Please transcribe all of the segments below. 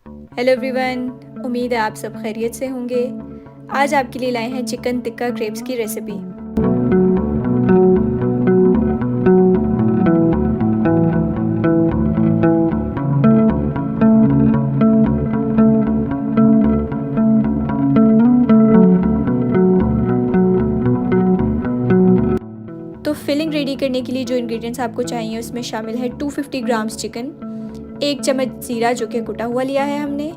Hello everyone, उम्मीद है आप सब खैरियत से होंगे। आज आपके लिए लाए हैं चिकन टिक्का क्रेप्स की रेसिपी। तो फिलिंग रेडी करने के लिए जो इंग्रेडिएंट्स आपको चाहिए उसमें शामिल है 250 ग्राम्स चिकन, 1 चम्मच ज़ीरा जो कि कुटा हुआ लिया है हमने,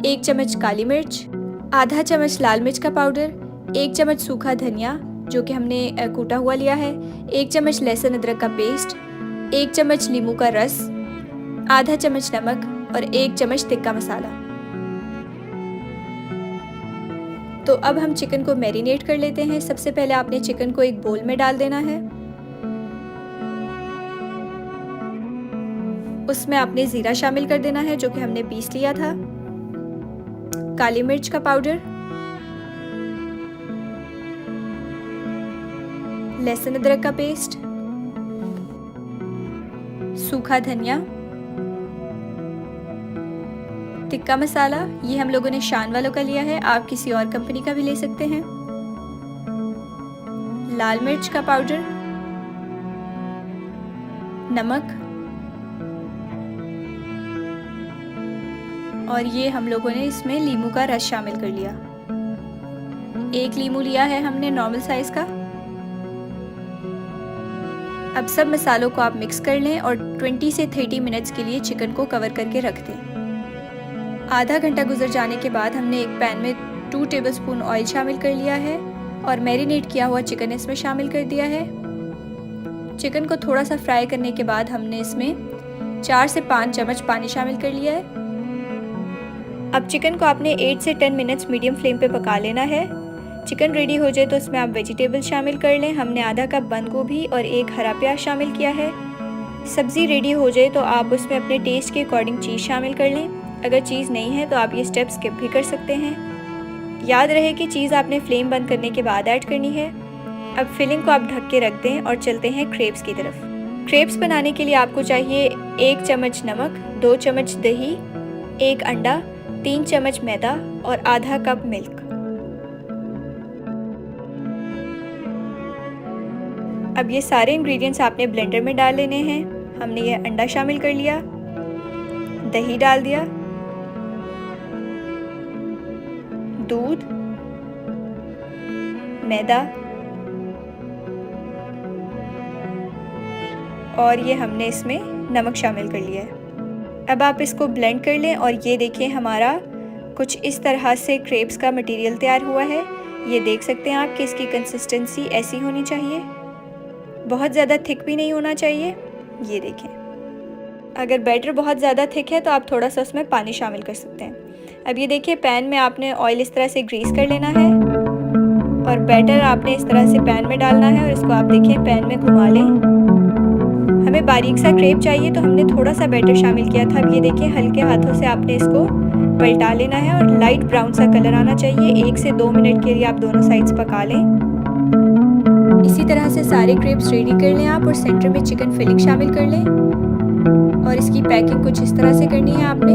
1 चम्मच काली मिर्च, आधा चम्मच लाल मिर्च का पाउडर, 1 चम्मच सूखा धनिया जो कि हमने कूटा हुआ लिया है, 1 चम्मच लहसुन अदरक का पेस्ट, 1 चम्मच नींबू का रस, आधा चम्मच नमक और 1 चम्मच टिक्का मसाला। तो अब हम चिकन को मैरिनेट कर लेते हैं। सबसे पहले आपने चिकन को एक बोल में डाल देना है। उसमें आपने ज़ीरा शामिल कर देना है जो कि हमने पीस लिया था, काली मिर्च का पाउडर, लहसुन अदरक का पेस्ट, सूखा धनिया, टिक्का मसाला, ये हम लोगों ने शान वालों का लिया है, आप किसी और कंपनी का भी ले सकते हैं, लाल मिर्च का पाउडर, नमक और ये हम लोगों ने इसमें लीमू का रस शामिल कर लिया। 1 लीमू लिया है हमने नॉर्मल साइज का। अब सब मसालों को आप मिक्स कर लें और 20 से 30 मिनट्स के लिए चिकन को कवर करके रख दें। आधा घंटा गुजर जाने के बाद हमने एक पैन में 2 टेबलस्पून ऑयल शामिल कर लिया है और मैरिनेट किया हुआ चिकन इसमें शामिल कर दिया है। चिकन को थोड़ा सा फ्राई करने के बाद हमने इसमें 4 से 5 चम्मच पानी शामिल कर लिया है। अब चिकन को आपने 8 से 10 मिनट्स मीडियम फ्लेम पे पका लेना है। चिकन रेडी हो जाए तो इसमें आप वेजिटेबल शामिल कर लें। हमने आधा कप बंद गोभी और 1 हरा प्याज शामिल किया है। सब्ज़ी रेडी हो जाए तो आप उसमें अपने टेस्ट के अकॉर्डिंग चीज़ शामिल कर लें। अगर चीज़ नहीं है तो आप ये स्टेप स्किप भी कर सकते हैं। याद रहे कि चीज़ आपने फ्लेम बंद करने के बाद ऐड करनी है। अब फिलिंग को आप ढक के रख दें और चलते हैं क्रेप्स की तरफ। क्रेप्स बनाने के लिए आपको चाहिए 1 चम्मच नमक, 2 चम्मच दही, 1 अंडा, 3 चम्मच मैदा और आधा कप मिल्क। अब ये सारे इंग्रेडिएंट्स आपने ब्लेंडर में डाल लेने हैं। हमने ये अंडा शामिल कर लिया, दही डाल दिया, दूध, मैदा और ये हमने इसमें नमक शामिल कर लिया है। अब आप इसको ब्लेंड कर लें और ये देखिए हमारा कुछ इस तरह से क्रेप्स का मटेरियल तैयार हुआ है। ये देख सकते हैं आप कि इसकी कंसिस्टेंसी ऐसी होनी चाहिए, बहुत ज़्यादा थिक भी नहीं होना चाहिए। ये देखें, अगर बैटर बहुत ज़्यादा थिक है तो आप थोड़ा सा उसमें पानी शामिल कर सकते हैं। अब ये देखिए पैन में आपने ऑयल इस तरह से ग्रीस कर लेना है और बैटर आपने इस तरह से पैन में डालना है और इसको आप देखिए पैन में घुमा लें। हमें बारीक सा क्रेप चाहिए तो हमने थोड़ा सा बैटर शामिल किया था। अब ये देखिए हल्के हाथों से आपने इसको पलटा लेना है और लाइट ब्राउन सा कलर आना चाहिए। 1 से 2 मिनट के लिए आप दोनों साइड्स पका लें। इसी तरह से सारे क्रेप्स रेडी कर लें आप और सेंटर में चिकन फिलिंग शामिल कर लें और इसकी पैकिंग कुछ इस तरह से करनी है आपने।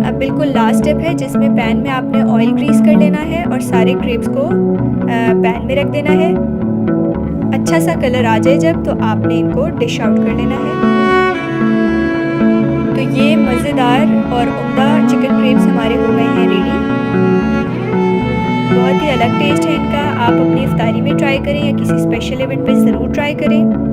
अब बिल्कुल लास्ट स्टेप है जिसमें पैन में आपने ऑयल ग्रीस कर लेना है और सारे क्रेप्स को पैन में रख देना है। अच्छा सा कलर आ जाए जब, तो आपने इनको डिश आउट कर लेना है। तो ये मज़ेदार और उम्दा चिकन क्रेप्स हमारे हो गए हैं रेडी। बहुत ही अलग टेस्ट है इनका। आप अपनी इफ्तारी में ट्राई करें या किसी स्पेशल इवेंट पे ज़रूर ट्राई करें।